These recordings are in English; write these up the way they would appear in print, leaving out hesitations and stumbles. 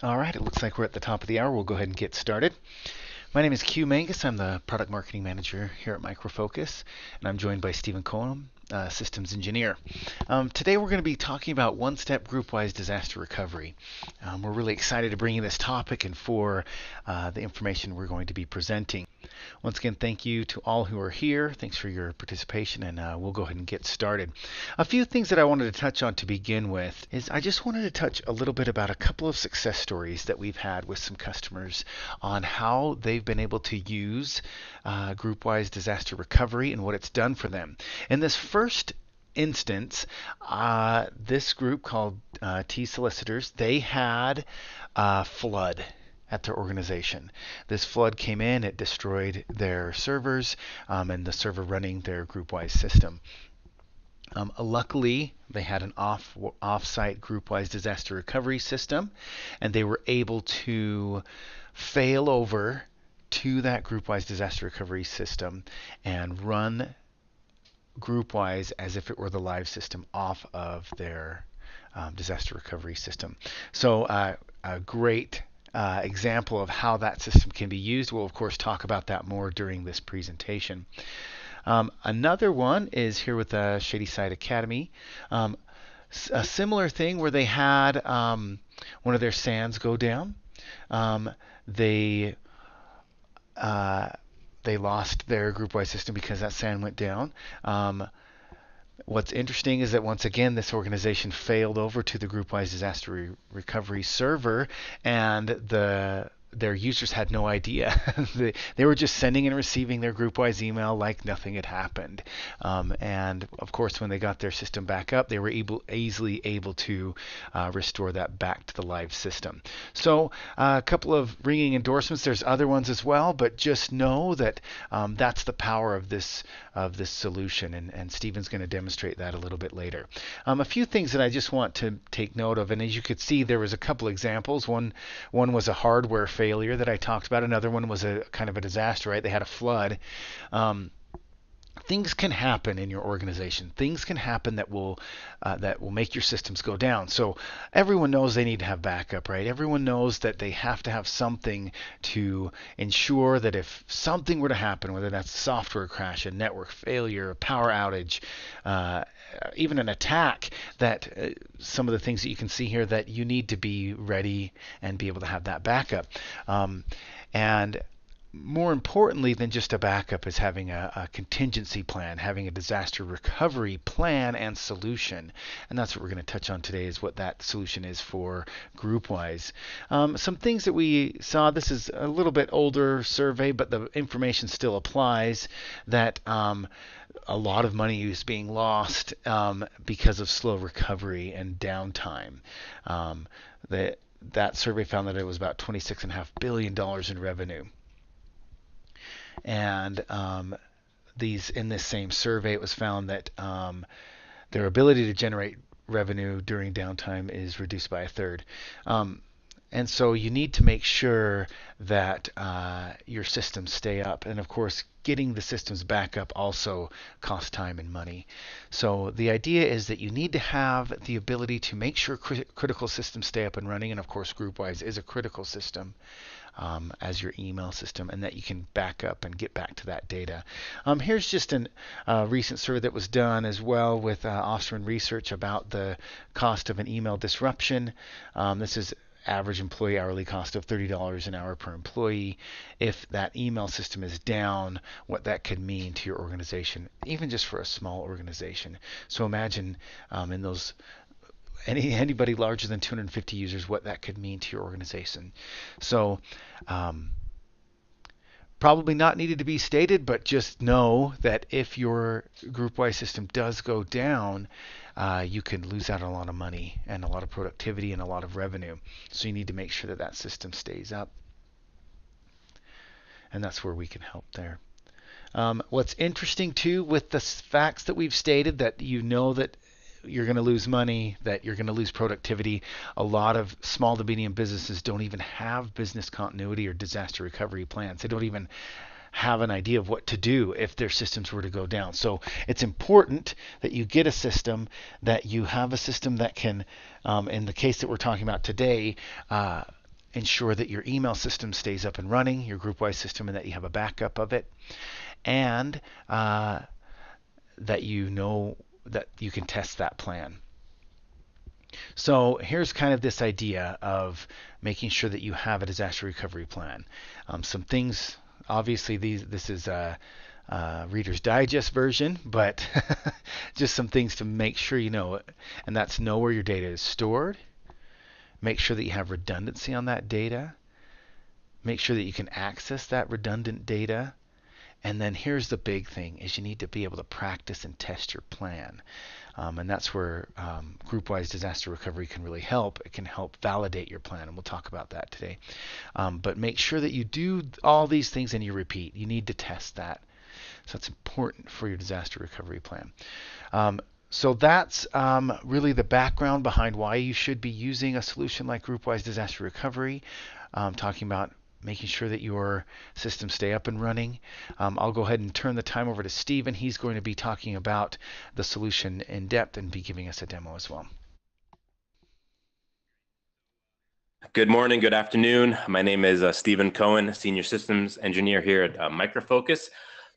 All right, it looks like we're at the top of the hour. We'll go ahead and get started. My name is Q Mangus. I'm the product marketing manager here at Micro Focus, and I'm joined by Stephen Cohen, systems engineer. Today we're going to be talking about one-step group-wise disaster recovery. We're really excited to bring you this topic and for the information we're going to be presenting. Once again, thank you to all who are here. Thanks for your participation, and we'll go ahead and get started. A few things that I wanted to touch on to begin with is I just wanted to touch a little bit about a couple of success stories that we've had with some customers on how they've been able to use GroupWise Disaster Recovery and what it's done for them. In this first instance, this group called T Solicitors, they had a flood at their organization. This flood came in, it destroyed their servers and the server running their GroupWise system. Luckily, they had an off-site GroupWise disaster recovery system, and they were able to fail over to that GroupWise disaster recovery system and run GroupWise as if it were the live system off of their disaster recovery system. So a great example of how that system can be used. We'll of course talk about that more during this presentation. Another one is here with Shady Side Academy. A similar thing where they had one of their SANs go down. They they lost their GroupWise system because that SAN went down. What's interesting is that once again, this organization failed over to the GroupWise Disaster Recovery server, and their users had no idea. They were just sending and receiving their GroupWise email like nothing had happened. And of course, when they got their system back up, they were easily able to restore that back to the live system. So a couple of ringing endorsements. There's other ones as well, but just know that that's the power of this solution, and Stephen's going to demonstrate that a little bit later. A few things that I just want to take note of, and as you could see, there was a couple examples. One was a hardware failure that I talked about. Another one was a kind of a disaster, right? They had a flood. Things can happen in your organization. Things can happen that will make your systems go down. So everyone knows they need to have backup, right? Everyone knows that they have to have something to ensure that if something were to happen, whether that's a software crash, a network failure, a power outage, even an attack, that some of the things that you can see here, that you need to be ready and be able to have that backup. And more importantly than just a backup is having a contingency plan, having a disaster recovery plan and solution. And that's what we're going to touch on today, is what that solution is for GroupWise. Some things that we saw, this is a little bit older survey, but the information still applies, that a lot of money is being lost because of slow recovery and downtime. That survey found that it was about $26.5 billion in revenue. And in this same survey, it was found that their ability to generate revenue during downtime is reduced by a third. And so you need to make sure that your systems stay up. And of course, getting the systems back up also costs time and money. So the idea is that you need to have the ability to make sure critical systems stay up and running. And of course, GroupWise is a critical system as your email system, and that you can back up and get back to that data. Here's just a recent survey that was done as well with Austrian research about the cost of an email disruption. This is average employee hourly cost of $30 an hour per employee. If that email system is down, what that could mean to your organization, even just for a small organization. So imagine in those anybody larger than 250 users, what that could mean to your organization. So probably not needed to be stated, but just know that if your GroupWise system does go down, you can lose out on a lot of money and a lot of productivity and a lot of revenue. So you need to make sure that that system stays up. And that's where we can help there. What's interesting too with the facts that we've stated, that you know that you're going to lose money, that you're going to lose productivity. A lot of small to medium businesses don't even have business continuity or disaster recovery plans. They don't even have an idea of what to do if their systems were to go down. So it's important that you get a system, that you have a system that can, in the case that we're talking about today, ensure that your email system stays up and running, your GroupWise system, and that you have a backup of it, and that you know that you can test that plan. So here's kind of this idea of making sure that you have a disaster recovery plan. Some things, obviously, this is a Reader's Digest version, but just some things to make sure you know it. And that's know where your data is stored. Make sure that you have redundancy on that data. Make sure that you can access that redundant data. And then here's the big thing, is you need to be able to practice and test your plan. And that's where GroupWise Disaster Recovery can really help. It can help validate your plan, and we'll talk about that today. But make sure that you do all these things and you repeat. You need to test that. So that's important for your disaster recovery plan. So that's really the background behind why you should be using a solution like GroupWise Disaster Recovery, talking about making sure that your systems stay up and running. I'll go ahead and turn the time over to Steve, and he's going to be talking about the solution in depth and be giving us a demo as well. Good morning, good afternoon. My name is Stephen Cohen, Senior Systems Engineer here at Micro Focus.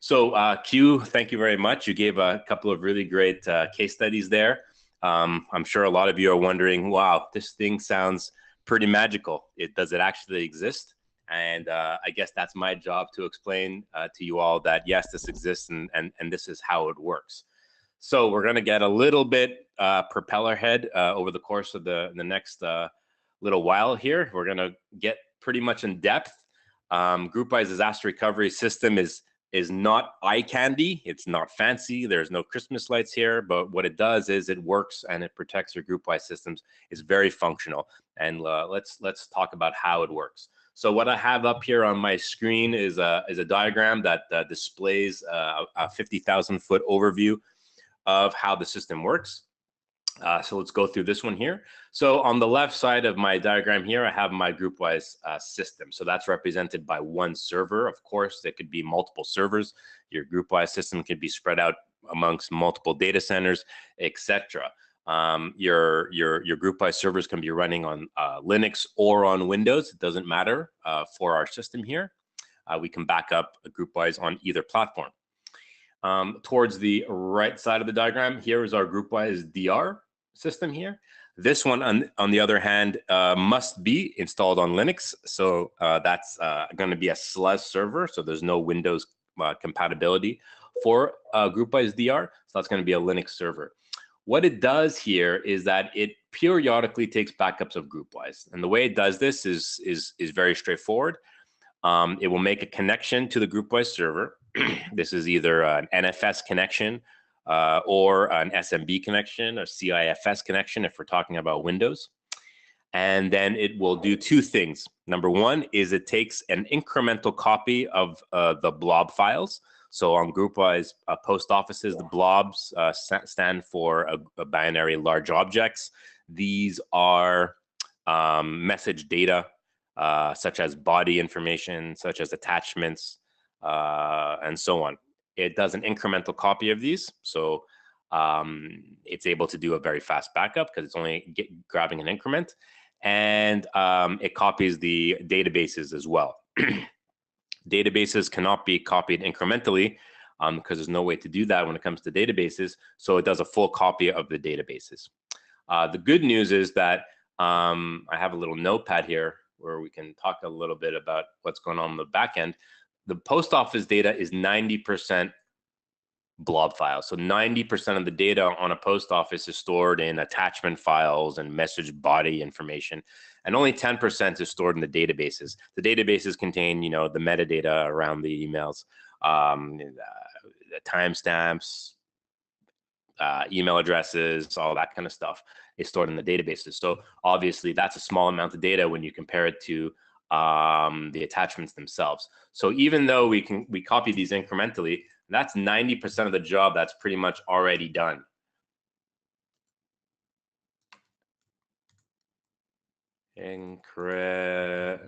So Q, thank you very much. You gave a couple of really great case studies there. I'm sure a lot of you are wondering, wow, this thing sounds pretty magical. Does it actually exist? And I guess that's my job to explain to you all that, yes, this exists and this is how it works. So we're going to get a little bit propeller head over the course of the next little while here. We're going to get pretty much in depth. GroupWise Disaster Recovery System is not eye candy. It's not fancy. There's no Christmas lights here, but what it does is it works and it protects your GroupWise systems. It's very functional. And let's talk about how it works. So what I have up here on my screen is a diagram that displays a 50,000 foot overview of how the system works. So let's go through this one here. So on the left side of my diagram here, I have my GroupWise system. So that's represented by one server. Of course, there could be multiple servers. Your GroupWise system could be spread out amongst multiple data centers, etc. Your GroupWise servers can be running on Linux or on Windows. It doesn't matter for our system here. We can back up a GroupWise on either platform. Towards the right side of the diagram, here is our GroupWise DR system here. This one, on the other hand, must be installed on Linux. So that's going to be a SLUS server. So there's no Windows compatibility for GroupWise DR. So that's going to be a Linux server. What it does here is that it periodically takes backups of GroupWise. And the way it does this is very straightforward. It will make a connection to the GroupWise server. This is either an NFS connection or an SMB connection, a CIFS connection if we're talking about Windows. And then it will do two things. Number one is it takes an incremental copy of the blob files. So on GroupWise post offices, the blobs stand for a binary large objects. These are message data, such as body information, such as attachments, and so on. It does an incremental copy of these. So it's able to do a very fast backup because it's only grabbing an increment. And it copies the databases as well. Databases cannot be copied incrementally because there's no way to do that when it comes to databases. So it does a full copy of the databases. The good news is that I have a little notepad here where we can talk a little bit about what's going on the back end. The post office data is 90% blob files. So 90% of the data on a post office is stored in attachment files and message body information, and only 10% is stored in the databases. The databases contain, you know, the metadata around the emails, the timestamps, email addresses, all that kind of stuff is stored in the databases. So obviously that's a small amount of data when you compare it to the attachments themselves. So even though we copy these incrementally, that's 90% of the job that's pretty much already done. Incremental.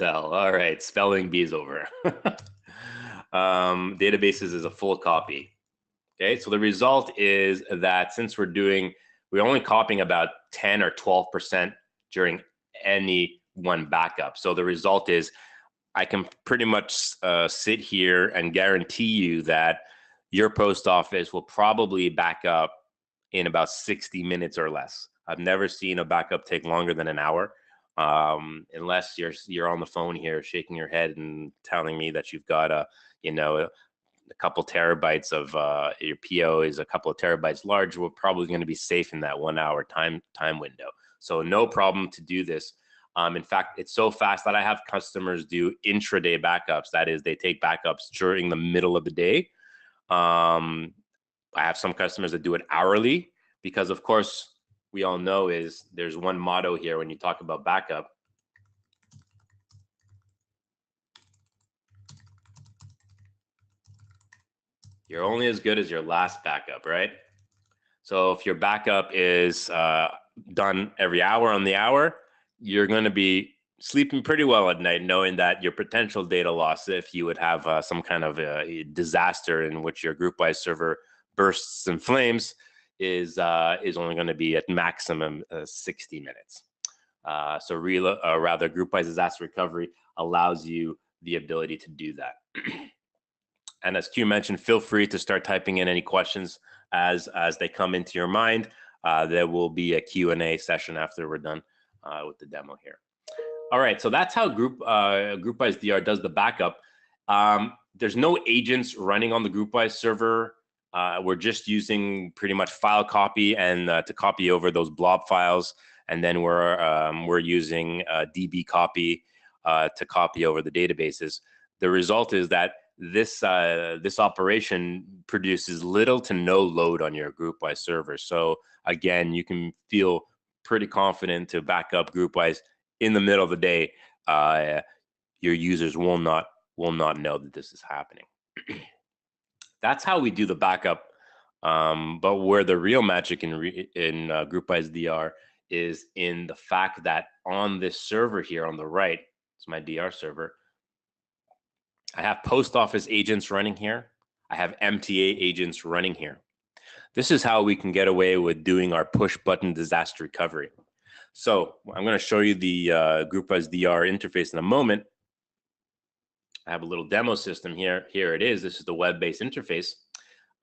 All right, spelling bee's over. Databases is a full copy. Okay, so the result is that since we're only copying about 10 or 12% during any one backup. So the result is I can pretty much sit here and guarantee you that your post office will probably back up in about 60 minutes or less. I've never seen a backup take longer than an hour, unless you're on the phone here shaking your head and telling me that you've got a couple terabytes of your PO is a couple of terabytes large. We're probably going to be safe in that 1 hour time window. So no problem to do this. In fact, it's so fast that I have customers do intraday backups. That is, they take backups during the middle of the day. I have some customers that do it hourly because, of course, we all know there's one motto here when you talk about backup. You're only as good as your last backup, right? So if your backup is done every hour on the hour, you're going to be sleeping pretty well at night, knowing that your potential data loss, if you would have some kind of a disaster in which your GroupWise server bursts in flames, is only going to be at maximum 60 minutes. So rather, GroupWise Disaster Recovery allows you the ability to do that. And as Q mentioned, feel free to start typing in any questions as they come into your mind. There will be a Q&A session after we're done with the demo here. All right, so that's how GroupWise DR does the backup. There's no agents running on the GroupWise server. We're just using pretty much file copy and to copy over those blob files, and then we're using DB copy to copy over the databases. The result is that this operation produces little to no load on your GroupWise server. So again, you can feel pretty confident to back up GroupWise in the middle of the day. Your users will not know that this is happening. That's how we do the backup. But where the real magic in GroupWise DR is in the fact that on this server here on the right, it's my DR server, I have post office agents running here. I have MTA agents running here. This is how we can get away with doing our push button disaster recovery. So I'm going to show you the GroupWise DR interface in a moment. I have a little demo system here. Here it is. This is the web-based interface.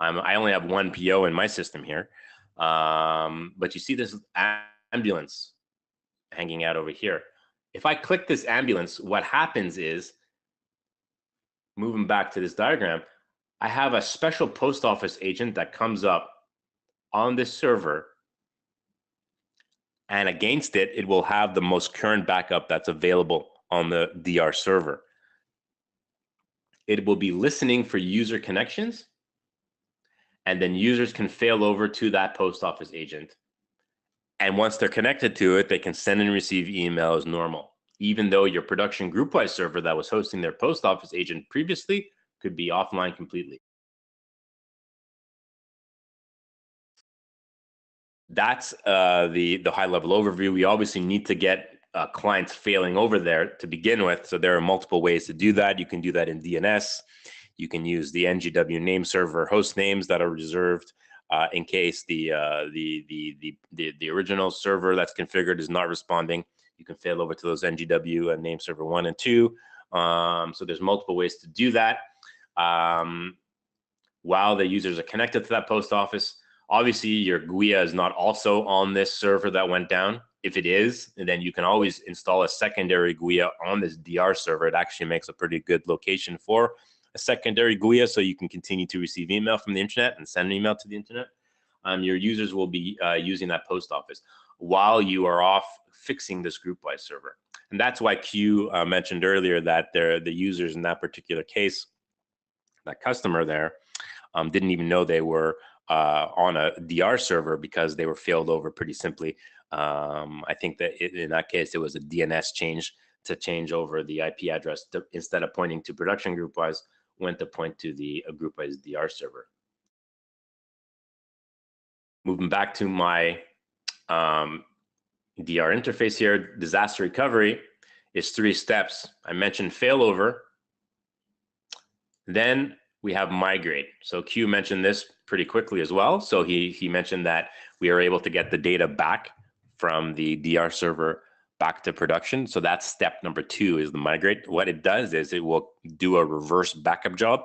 I only have one PO in my system here. But you see this ambulance hanging out over here. If I click this ambulance, what happens is, moving back to this diagram, I have a special post office agent that comes up on this server, and against it, it will have the most current backup that's available on the DR server. It will be listening for user connections, and then users can fail over to that post office agent. And once they're connected to it, they can send and receive email as normal, even though your production GroupWise server that was hosting their post office agent previously could be offline completely. That's the high level overview. We obviously need to get clients failing over there to begin with. So there are multiple ways to do that. You can do that in DNS. You can use the NGW name server host names that are reserved in case the original server that's configured is not responding. You can fail over to those NGW name server 1 and 2. So there's multiple ways to do that while the users are connected to that post office. Obviously, your GUIA is not also on this server that went down. If it is, then you can always install a secondary GUIA on this DR server. It actually makes a pretty good location for a secondary GUIA, so you can continue to receive email from the internet and send an email to the internet. Your users will be using that post office while you are off fixing this GroupWise server. And that's why Q mentioned earlier that the users in that particular case, that customer there, didn't even know they were on a DR server because they were failed over pretty simply. I think that in that case, it was a DNS change to change over the IP address to, instead of pointing to production GroupWise, went to point to the GroupWise DR server. Moving back to my DR interface here, disaster recovery is 3 steps. I mentioned failover. Then we have migrate. So Q mentioned this pretty quickly as well. So he mentioned that we are able to get the data back from the DR server back to production. So that's step number 2 is the migrate. What it does is it will do a reverse backup job,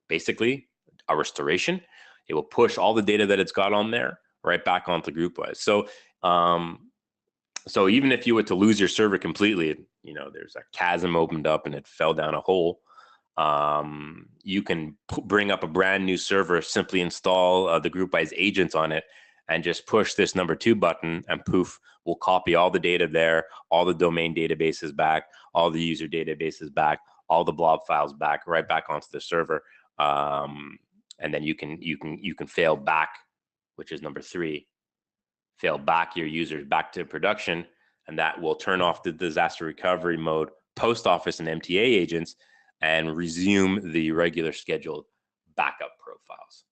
basically a restoration. It will push all the data that it's got on there right back onto GroupWise. So so even if you were to lose your server completely, you know, there's a chasm opened up and it fell down a hole, you can bring up a brand new server, simply install the GroupWise agents on it, and just push this number 2 button, and poof, we'll copy all the data there, all the domain databases back, all the user databases back, all the blob files back, right back onto the server. And then you can fail back, which is number 3. Fail back your users back to production, and that will turn off the disaster recovery mode, post office and MTA agents, and resume the regular scheduled backup profiles.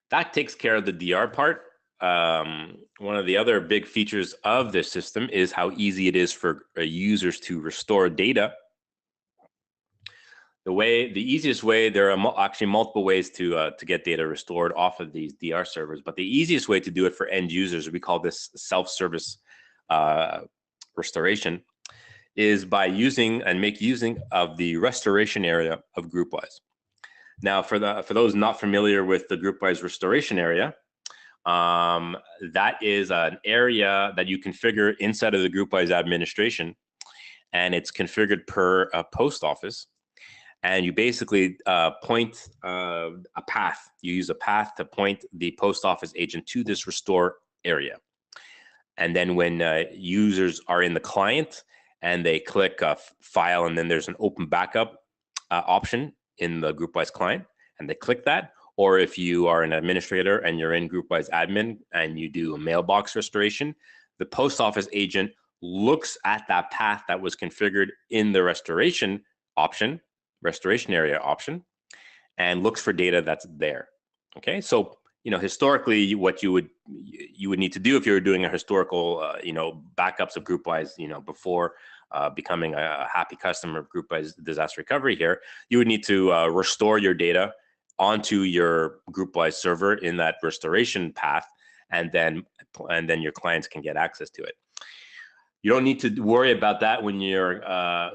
That takes care of the DR part. One of the other big features of this system is how easy it is for users to restore data. The easiest way, there are actually multiple ways to get data restored off of these DR servers, but the easiest way to do it for end users, we call this self-service restoration, is by using of the restoration area of GroupWise. Now, for those not familiar with the GroupWise restoration area, that is an area that you configure inside of the GroupWise administration, and it's configured per post office. And you basically point a path. You use a path to point the post office agent to this restore area. And then when users are in the client and they click file, and then there's an open backup option in the GroupWise client, and they click that, or if you are an administrator and you're in GroupWise admin and you do a mailbox restoration, the post office agent looks at that path that was configured in the restoration area option, and looks for data that's there. Okay, so you know, historically, what you would need to do if you were doing a historical backups of GroupWise, before becoming a happy customer of GroupWise Disaster Recovery here, you would need to restore your data onto your GroupWise server in that restoration path, and then your clients can get access to it. You don't need to worry about that when you're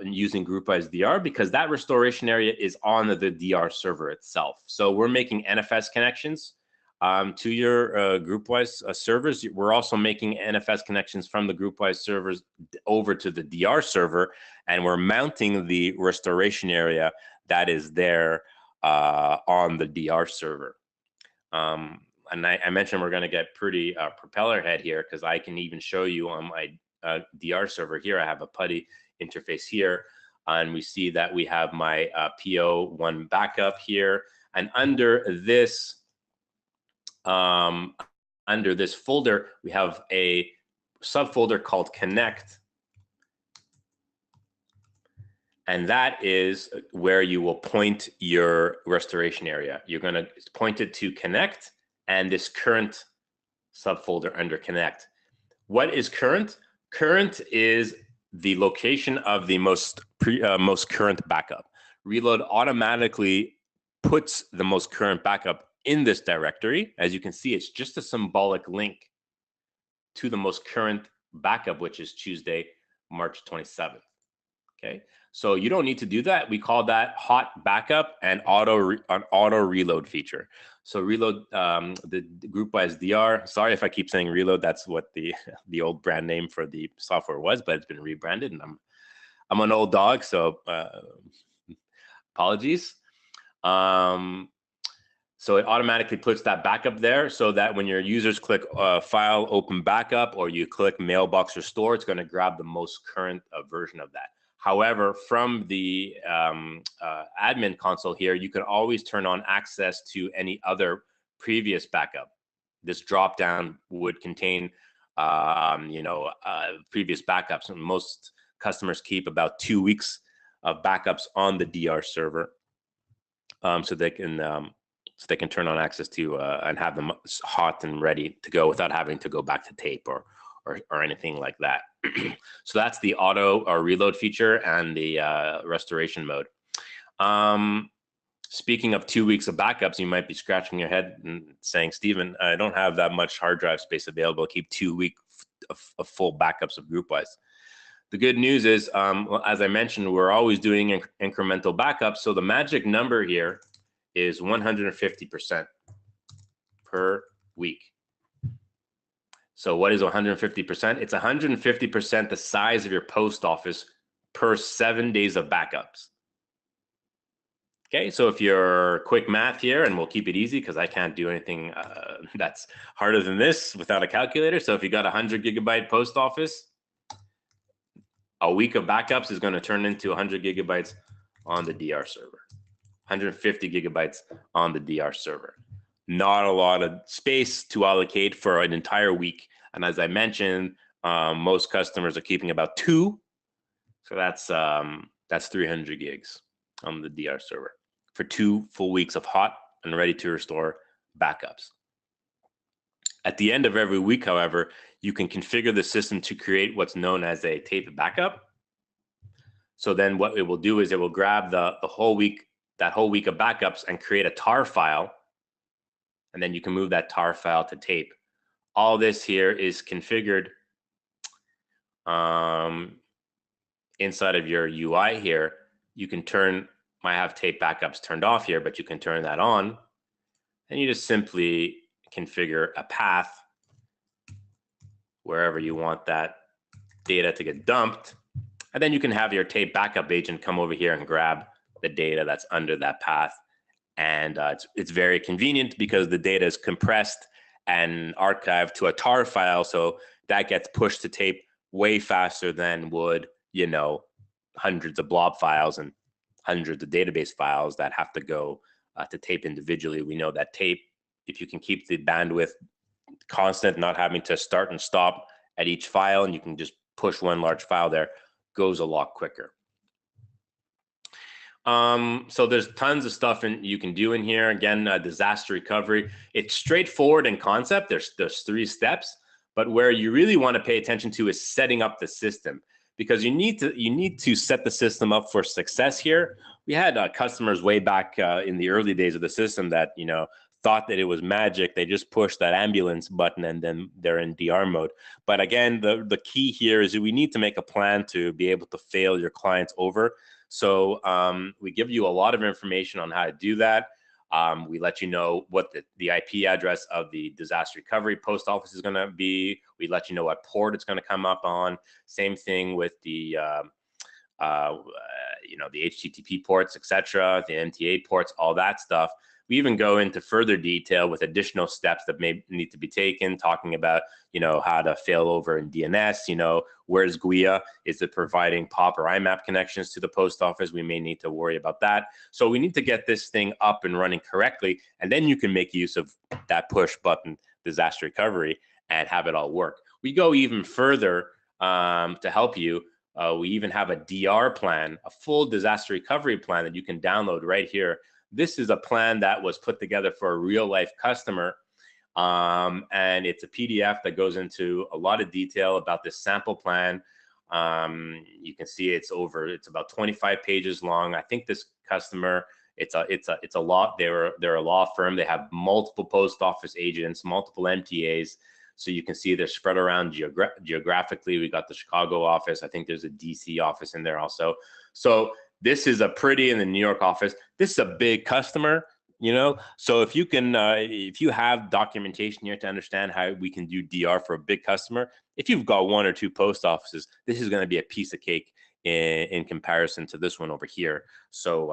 using GroupWise DR, because that restoration area is on the DR server itself. So we're making NFS connections to your GroupWise servers. We're also making NFS connections from the GroupWise servers over to the DR server, and we're mounting the restoration area that is there on the DR server. And I mentioned we're going to get pretty propeller head here, because I can even show you on my DR server here. I have a PuTTY interface here, and we see that we have my PO1 backup here, and under this folder we have a subfolder called Connect, and that is where you will point your restoration area. You're going to point it to Connect and this current subfolder under Connect. What is current? Current is the location of the most current backup. Reload automatically puts the most current backup in this directory. As you can see, it's just a symbolic link to the most current backup, which is Tuesday, March 27th. Okay, so you don't need to do that. We call that hot backup and auto reload feature. So reload, the GroupWise DR. Sorry if I keep saying reload. That's what the old brand name for the software was, but it's been rebranded, and I'm an old dog, so apologies. So it automatically puts that backup there, so that when your users click file open backup, or you click mailbox restore, it's going to grab the most current version of that. However, from the admin console here, you can always turn on access to any other previous backup. This dropdown would contain, previous backups, and most customers keep about 2 weeks of backups on the DR server, so they can turn on access to and have them hot and ready to go without having to go back to tape or anything like that. So that's the auto or reload feature and the restoration mode. Speaking of 2 weeks of backups, you might be scratching your head and saying, Stephen, I don't have that much hard drive space available to keep 2 weeks of full backups of GroupWise. The good news is, as I mentioned, we're always doing incremental backups. So the magic number here is 150% per week. So what is 150%? It's 150% the size of your post office per 7 days of backups. Okay, so if you're quick math here, and we'll keep it easy because I can't do anything that's harder than this without a calculator. So if you got 100 gigabyte post office, a week of backups is going to turn into 100 gigabytes on the DR server, 150 gigabytes on the DR server. Not a lot of space to allocate for an entire week. And as I mentioned, most customers are keeping about 2. So that's 300 gigs on the DR server for 2 full weeks of hot and ready to restore backups. At the end of every week, however, you can configure the system to create what's known as a tape backup. So then what it will do is it will grab the whole week, that whole week of backups, and create a tar file. And then you can move that tar file to tape. All this here is configured inside of your UI here. You can might have tape backups turned off here, but you can turn that on. And you just simply configure a path wherever you want that data to get dumped. And then you can have your tape backup agent come over here and grab the data that's under that path. And it's very convenient because the data is compressed and archived to a tar file. So that gets pushed to tape way faster than would, hundreds of blob files and hundreds of database files that have to go to tape individually. We know that tape, if you can keep the bandwidth constant, not having to start and stop at each file, and you can just push one large file there, goes a lot quicker. So there's tons of stuff you can do in here. Again, disaster recovery. It's straightforward in concept. There's 3 steps, but where you really want to pay attention to is setting up the system, because you need to set the system up for success here. We had customers way back in the early days of the system that thought that it was magic. They just push that ambulance button and then they're in DR mode. But again, the key here is that we need to make a plan to be able to fail your clients over. So we give you a lot of information on how to do that. We let you know what the IP address of the disaster recovery post office is going to be. We let you know what port it's going to come up on. Same thing with the the HTTP ports, etc., the MTA ports, all that stuff. We even go into further detail with additional steps that may need to be taken, talking about, how to fail over in DNS, where's GUIA? Is it providing POP or IMAP connections to the post office? We may need to worry about that. So we need to get this thing up and running correctly, and then you can make use of that push button disaster recovery and have it all work. We go even further to help you. We even have a DR plan, a full disaster recovery plan that you can download right here. This is a plan that was put together for a real life customer. And it's a PDF that goes into a lot of detail about this sample plan. You can see it's about 25 pages long. I think this customer, it's a lot. They're a law firm. They have multiple post office agents, multiple MTAs. So you can see they're spread around geographically. We got the Chicago office. I think there's a DC office in there also. So this is in the New York office. This is a big customer, So if you have documentation here to understand how we can do DR for a big customer, if you've got 1 or 2 post offices, this is going to be a piece of cake in comparison to this one over here. So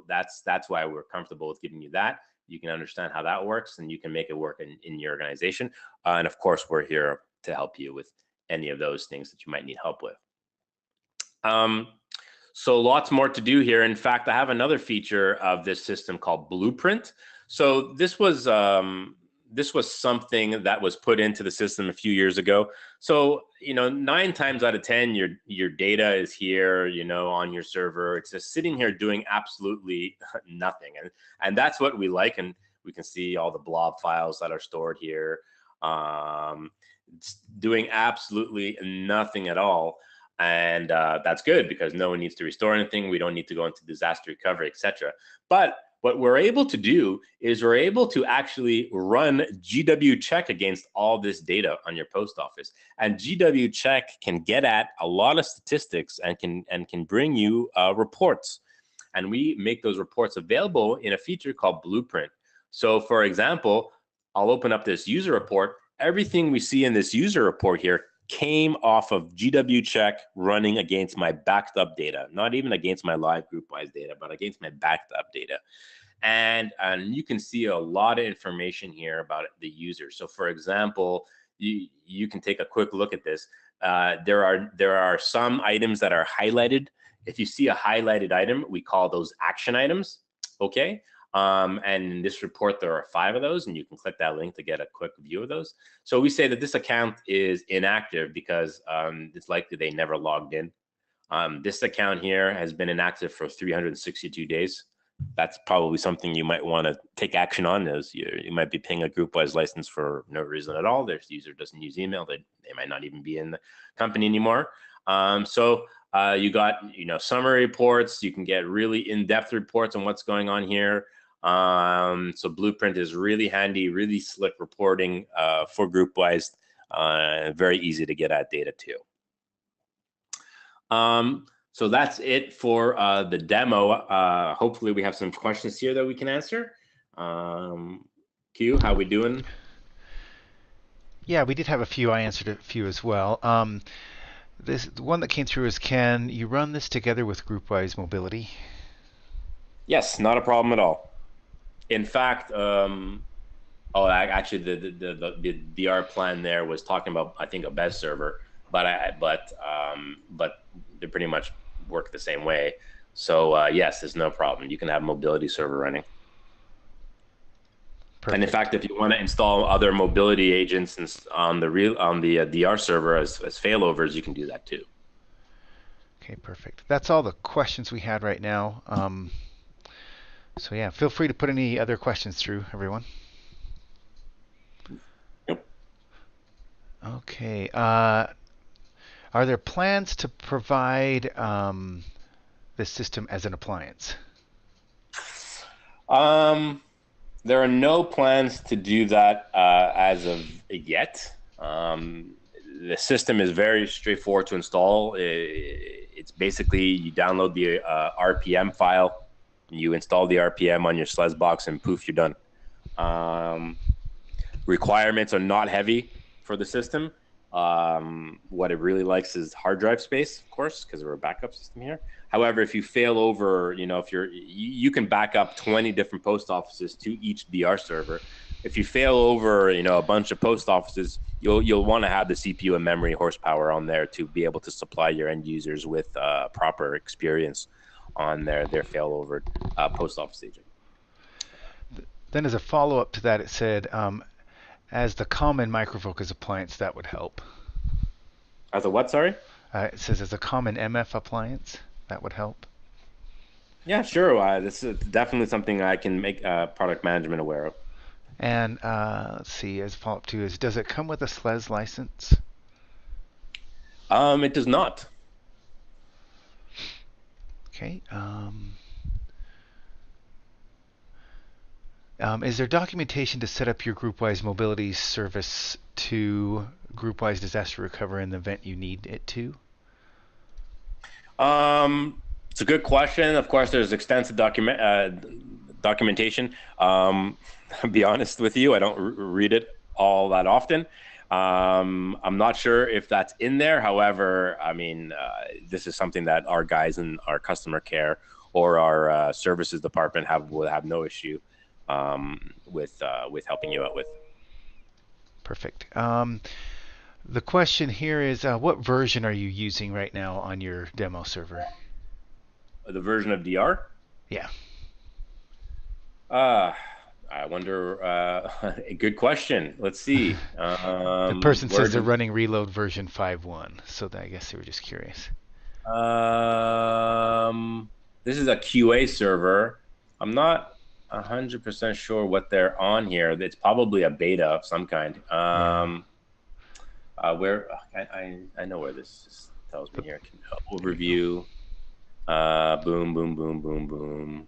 that's why we're comfortable with giving you that. You can understand how that works, and you can make it work in your organization. And of course, we're here to help you with any of those things that you might need help with. So lots more to do here. In fact, I have another feature of this system called Blueprint. So this was something that was put into the system a few years ago. So 9 times out of 10, your data is here, on your server. It's just sitting here doing absolutely nothing, and that's what we like. And we can see all the blob files that are stored here. It's doing absolutely nothing at all. And that's good because no one needs to restore anything. We don't need to go into disaster recovery, etc. But what we're able to do is we're able to actually run GW check against all this data on your post office. And GW check can get at a lot of statistics and can bring you reports. And we make those reports available in a feature called Blueprint. So for example, I'll open up this user report. Everything we see in this user report here came off of GW check running against my backed up data, not even against my live GroupWise data, but against my backed up data. And you can see a lot of information here about the user. So for example, you can take a quick look at this. There are some items that are highlighted. If you see a highlighted item, we call those action items, okay? And in this report, there are 5 of those, and you can click that link to get a quick view of those. So we say that this account is inactive because it's likely they never logged in. This account here has been inactive for 362 days. That's probably something you might want to take action on. Is you might be paying a GroupWise license for no reason at all. Their user doesn't use email. They might not even be in the company anymore. You got summary reports. You can get really in-depth reports on what's going on here. So Blueprint is really handy, really slick reporting for GroupWise. Very easy to get at data too. So that's it for the demo. Hopefully we have some questions here that we can answer. Q, how we doing? Yeah, we did have a few. I answered a few as well. The one that came through is, can you run this together with GroupWise Mobility? Yes, not a problem at all. In fact, actually, the DR plan there was talking about, I think, a BES server, but they pretty much work the same way. So yes, there's no problem. You can have mobility server running. Perfect. And in fact, if you want to install other mobility agents on the DR server as failovers, you can do that too. Okay, perfect. That's all the questions we had right now. So yeah, feel free to put any other questions through, everyone. Yep. Okay. Are there plans to provide this system as an appliance? There are no plans to do that as of yet. The system is very straightforward to install. It's basically you download the RPM file, you install the RPM on your SLES box, and poof, you're done. Requirements are not heavy for the system. What it really likes is hard drive space, of course, because we're a backup system here. However, if you fail over, if you can back up 20 different post offices to each DR server. If you fail over, a bunch of post offices, you'll want to have the CPU and memory horsepower on there to be able to supply your end users with proper experience on their failover post office agent. Then, as a follow-up to that, it said, as the common MicroFocus appliance, that would help. As a what, sorry? It says as a common MF appliance, that would help. Yeah, sure. This is definitely something I can make product management aware of. And let's see, as a follow-up to is, does it come with a SLES license? It does not. Okay. Is there documentation to set up your GroupWise mobility service to GroupWise Disaster Recovery in the event you need it to? It's a good question. Of course, there's extensive documentation. I'll be honest with you, I don't read it all that often. I'm not sure if that's in there. However, I mean, this is something that our guys in our customer care or our services department will have no issue with helping you out with. Perfect. The question here is, what version are you using right now on your demo server? The version of DR? Yeah. I wonder. A good question. Let's see. The person says they're running reload version 5.1, so I guess they were just curious. This is a QA server. I'm not 100% sure what they're on here. It's probably a beta of some kind. Where I know where this is. tells me here, There you go. overview, boom, boom, boom, boom, boom.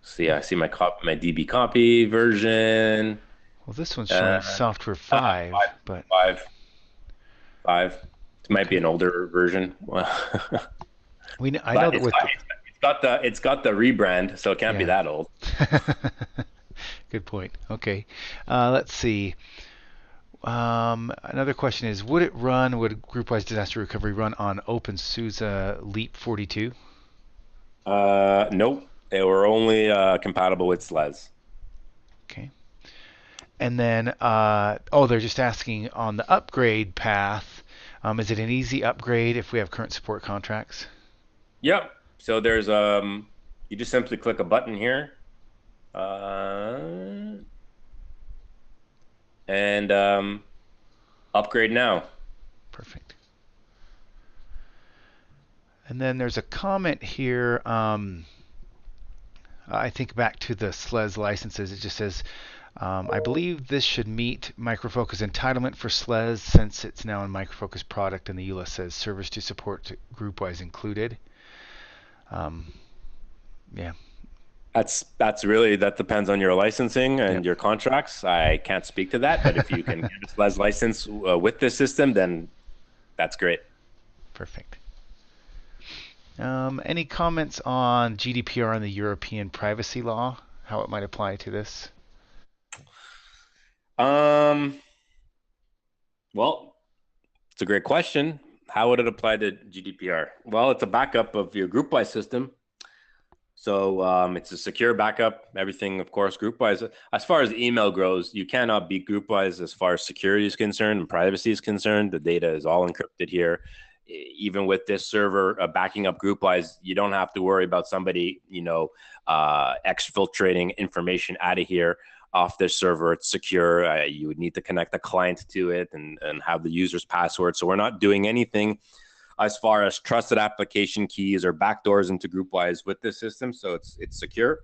See, I see my DB copy version. Well, this one's Uh, showing software five, 5, but five, five. It might be okay. an older version, but I know that it's with got the rebrand, so it can't be yeah. that old. Good point. Okay. Let's see. Another question is, would GroupWise Disaster Recovery run on OpenSUSE Leap 42? Nope, they were only compatible with SLES. Okay. And then, they're just asking on the upgrade path, is it an easy upgrade if we have current support contracts? Yep. So there's you just simply click a button here, uh, and upgrade now. Perfect. And then there's a comment here. I think back to the SLES licenses. It just says, I believe this should meet Micro Focus entitlement for SLES since it's now a Micro Focus product and the ULS says servers to support GroupWise included. Um, yeah. That depends on your licensing and Yep. your contracts. I can't speak to that, but if you can get a SLES license with this system, then that's great. Perfect. Any comments on GDPR and the European privacy law? How it might apply to this? Um, well, it's a great question. How would it apply to GDPR? Well, it's a backup of your GroupWise system. So it's a secure backup, everything, of course, GroupWise. As far as email grows, you cannot beat GroupWise as far as security is concerned and privacy is concerned. The data is all encrypted here. Even with this server backing up GroupWise, you don't have to worry about somebody, exfiltrating information out of here off this server. It's secure. You would need to connect a client to it and have the user's password. So we're not doing anything as far as trusted application keys or backdoors into GroupWise with this system, so it's secure.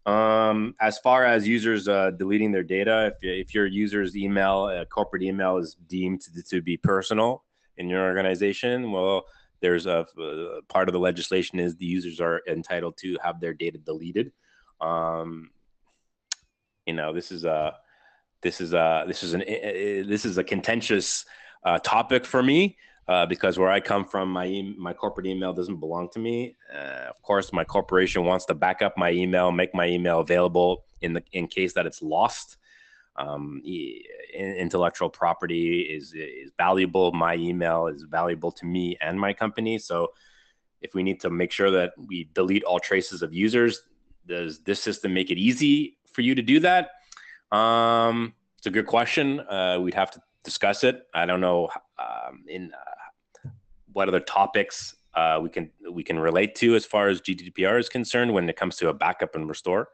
As far as users deleting their data, if your user's email, corporate email, is deemed to be personal in your organization, well, there's a part of the legislation is the users are entitled to have their data deleted. This is a contentious topic for me. Because where I come from, my corporate email doesn't belong to me. Of course, my corporation wants to back up my email, make my email available in case that it's lost. Intellectual property is valuable. My email is valuable to me and my company. So if we need to make sure that we delete all traces of users, does this system make it easy for you to do that? It's a good question. We'd have to discuss it. I don't know what other topics we can relate to as far as GDPR is concerned when it comes to a backup and restore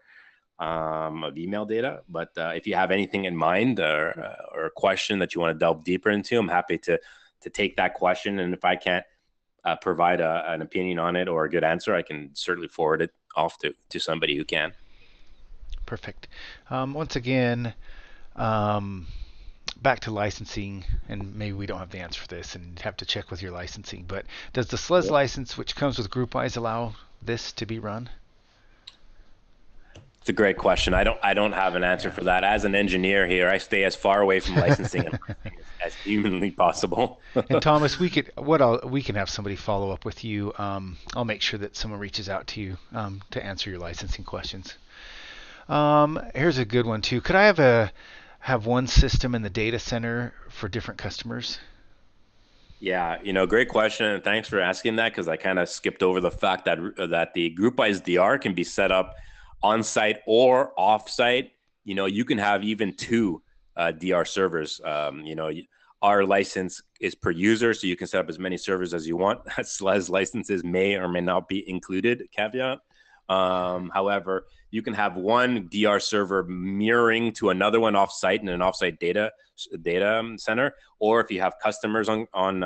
of email data. But if you have anything in mind or a question that you want to delve deeper into, I'm happy to take that question. And if I can't provide an opinion on it or a good answer, I can certainly forward it off to somebody who can. Perfect. Once again, back to licensing, and maybe we don't have the answer for this and have to check with your licensing, but does the SLES license, which comes with GroupWise, allow this to be run? It's a great question. I don't have an answer for that. As an engineer here, I stay as far away from licensing as humanly possible. And Thomas, we can have somebody follow up with you. I'll make sure that someone reaches out to you to answer your licensing questions. Here's a good one too. Could I have one system in the data center for different customers? Yeah, great question, and thanks for asking that because I kind of skipped over the fact that the GroupWise DR can be set up on site or off site. You can have even two DR servers. Our license is per user, so you can set up as many servers as you want. SLES licenses may or may not be included, caveat. However, you can have one DR server mirroring to another one offsite in an offsite data center, or if you have customers on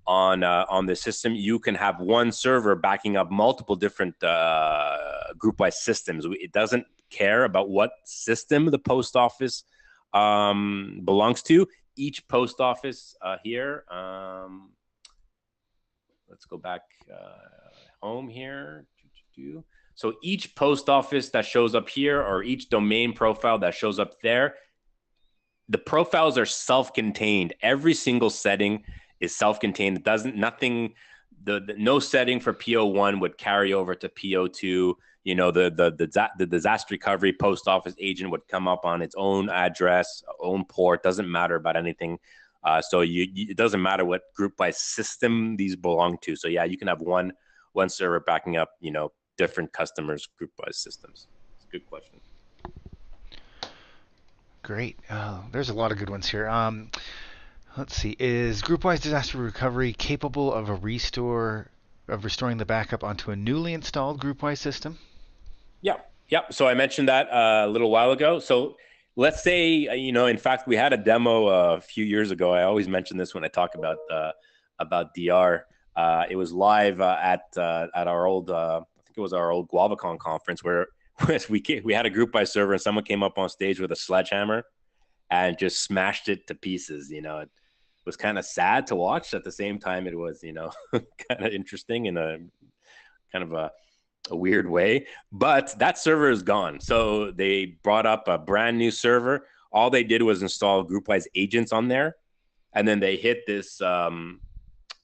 the system, you can have one server backing up multiple different GroupWise systems. It doesn't care about what system the post office belongs to. Each post office here, let's go back home here. So each post office that shows up here, or each domain profile that shows up there, the profiles are self-contained. Every single setting is self-contained. It doesn't, nothing, no setting for PO1 would carry over to PO2. You know, the disaster recovery post office agent would come up on its own address, own port. Doesn't matter about anything. So it doesn't matter what GroupWise system these belong to. So yeah, you can have one server backing up, you know, different customers' GroupWise systems. It's a good question. Great. There's a lot of good ones here. Let's see. Is GroupWise Disaster Recovery capable of restoring the backup onto a newly installed GroupWise system? Yeah. So I mentioned that a little while ago. So let's say, you know, in fact, we had a demo a few years ago. I always mention this when I talk about DR. It was live at our old, I think it was our old GuavaCon conference, where we had a GroupWise server and someone came up on stage with a sledgehammer and just smashed it to pieces. You know, it was kind of sad to watch. At the same time, it was, you know, kind of interesting in a kind of a weird way. But that server is gone. So they brought up a brand new server. All they did was install GroupWise agents on there. And then they hit this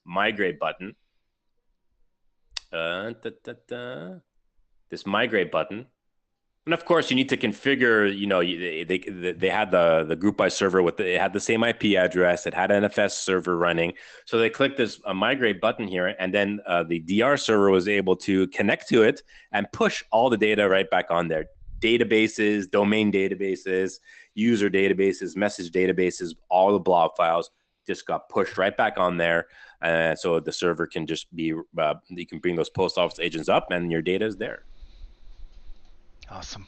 migrate button. This migrate button. And of course, you need to configure, you know, they had the GroupWise server it had the same IP address. It had an NFS server running. So they clicked this migrate button here, and then the DR server was able to connect to it and push all the data right back on there. Databases, domain databases, user databases, message databases, all the blob files just got pushed right back on there. So the server can just be, you can bring those post office agents up and your data is there. Awesome.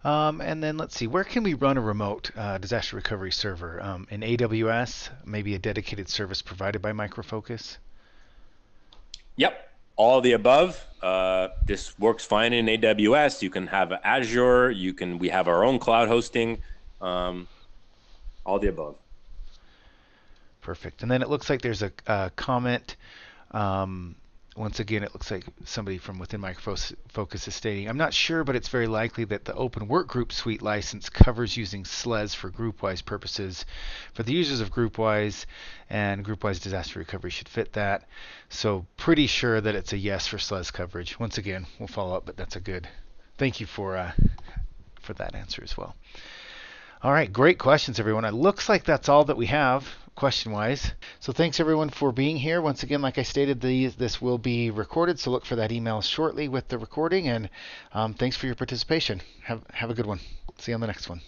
And then let's see, where can we run a remote disaster recovery server? In AWS, maybe a dedicated service provided by Micro Focus? Yep, all the above. This works fine in AWS. You can have Azure. We have our own cloud hosting. All the above. Perfect. And then it looks like there's a comment. Once again, it looks like somebody from within Micro Focus is stating, I'm not sure, but it's very likely that the Open Workgroup Suite license covers using SLES for GroupWise purposes. For the users of GroupWise, and GroupWise Disaster Recovery should fit that. So pretty sure that it's a yes for SLES coverage. Once again, we'll follow up, but that's a good. Thank you for that answer as well. All right, great questions, everyone. It looks like that's all that we have question-wise. So thanks, everyone, for being here. Once again, like I stated, this will be recorded, so look for that email shortly with the recording. And thanks for your participation. Have a good one. See you on the next one.